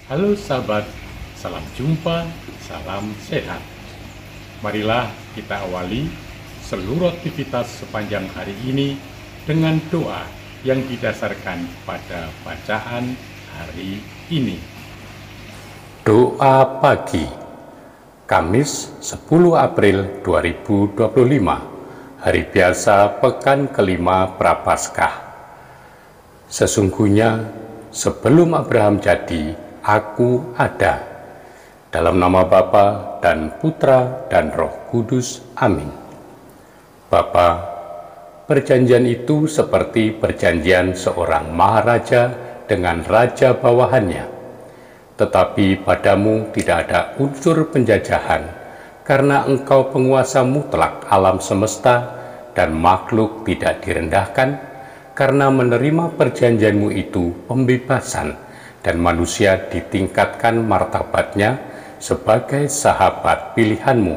Halo sahabat, salam jumpa, salam sehat. Marilah kita awali seluruh aktivitas sepanjang hari ini dengan doa yang didasarkan pada bacaan hari ini. Doa pagi, Kamis 10 April 2025, hari biasa pekan kelima Prapaskah. Sesungguhnya sebelum Abraham jadi, Aku ada. Dalam nama Bapa dan Putra dan Roh Kudus. Amin. Bapa, perjanjian itu seperti perjanjian seorang maharaja dengan raja bawahannya. Tetapi padamu tidak ada unsur penjajahan, karena engkau penguasa mutlak alam semesta dan makhluk tidak direndahkan, karena menerima perjanjianmu itu pembebasan, dan manusia ditingkatkan martabatnya sebagai sahabat pilihanmu.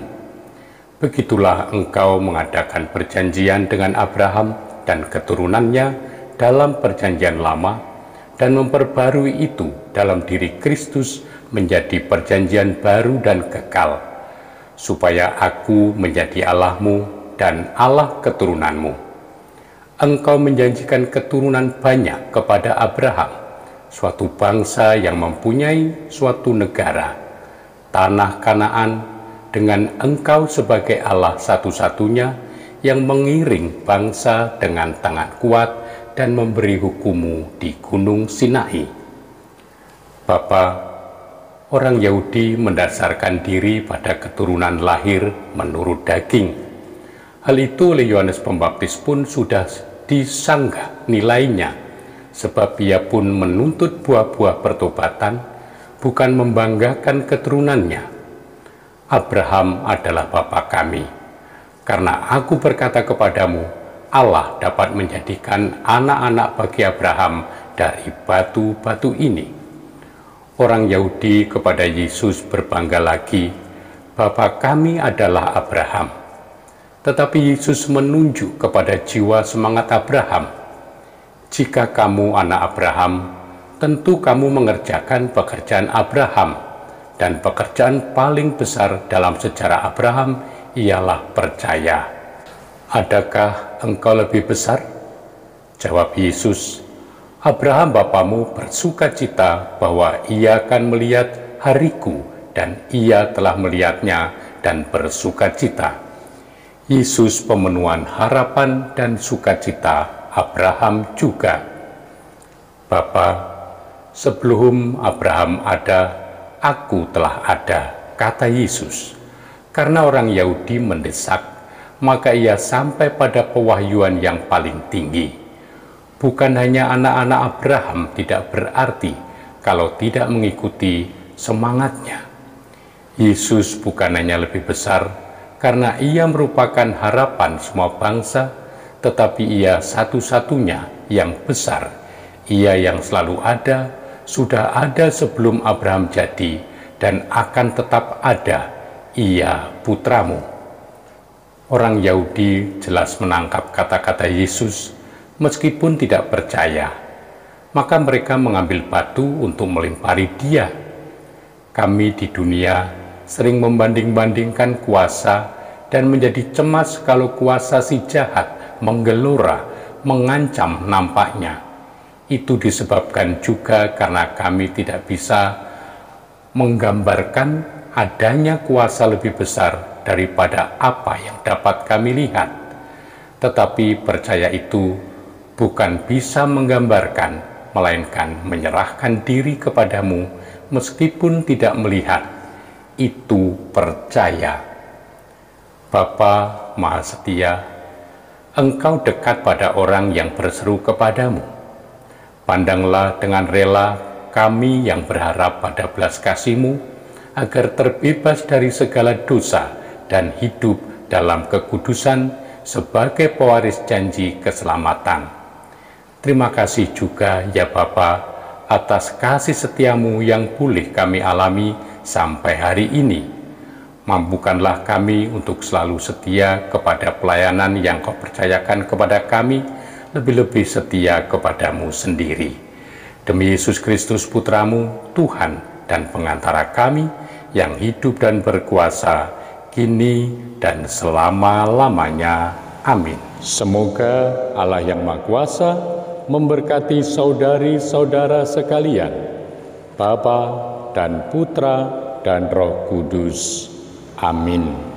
Begitulah engkau mengadakan perjanjian dengan Abraham dan keturunannya dalam perjanjian lama, dan memperbarui itu dalam diri Kristus menjadi perjanjian baru dan kekal, supaya aku menjadi Allahmu dan Allah keturunanmu. Engkau menjanjikan keturunan banyak kepada Abraham, suatu bangsa yang mempunyai suatu negara, tanah Kanaan, dengan engkau sebagai Allah satu-satunya yang mengiring bangsa dengan tangan kuat dan memberi hukum-Mu di Gunung Sinai. Bapa, orang Yahudi mendasarkan diri pada keturunan lahir menurut daging. Hal itu oleh Yohanes Pembaptis pun sudah disanggah nilainya, sebab ia pun menuntut buah-buah pertobatan, bukan membanggakan keturunannya. Abraham adalah bapa kami, karena aku berkata kepadamu, Allah dapat menjadikan anak-anak bagi Abraham dari batu-batu ini. Orang Yahudi kepada Yesus berbangga lagi, bapa kami adalah Abraham. Tetapi Yesus menunjuk kepada jiwa semangat Abraham. Jika kamu anak Abraham, tentu kamu mengerjakan pekerjaan Abraham, dan pekerjaan paling besar dalam sejarah Abraham ialah percaya. Adakah engkau lebih besar? Jawab Yesus, Abraham bapamu bersukacita bahwa ia akan melihat hariku, dan ia telah melihatnya dan bersukacita. Yesus pemenuhan harapan dan sukacita Abraham juga. Bapa, sebelum Abraham ada, aku telah ada, kata Yesus. Karena orang Yahudi mendesak, maka ia sampai pada pewahyuan yang paling tinggi. Bukan hanya anak-anak Abraham tidak berarti kalau tidak mengikuti semangatnya. Yesus bukan hanya lebih besar, karena ia merupakan harapan semua bangsa, tetapi ia satu-satunya yang besar. Ia yang selalu ada, sudah ada sebelum Abraham jadi, dan akan tetap ada. Ia putramu. Orang Yahudi jelas menangkap kata-kata Yesus, meskipun tidak percaya. Maka mereka mengambil batu untuk melempari dia. Kami di dunia sering membanding-bandingkan kuasa dan menjadi cemas kalau kuasa si jahat menggelora, mengancam nampaknya. Itu disebabkan juga karena kami tidak bisa menggambarkan adanya kuasa lebih besar daripada apa yang dapat kami lihat. Tetapi percaya itu bukan bisa menggambarkan, melainkan menyerahkan diri kepadamu meskipun tidak melihat. Itu percaya. Bapa Maha Setia, Engkau dekat pada orang yang berseru kepadamu. Pandanglah dengan rela kami yang berharap pada belas kasih-Mu, agar terbebas dari segala dosa dan hidup dalam kekudusan sebagai pewaris janji keselamatan. Terima kasih juga ya Bapa atas kasih setiamu yang boleh kami alami sampai hari ini. Mampukanlah kami untuk selalu setia kepada pelayanan yang Kau percayakan kepada kami, lebih-lebih setia kepadamu sendiri. Demi Yesus Kristus Putramu, Tuhan dan pengantara kami yang hidup dan berkuasa, kini dan selama-lamanya. Amin. Semoga Allah yang Maha Kuasa memberkati saudari-saudara sekalian, Bapa dan Putra dan Roh Kudus. Amin.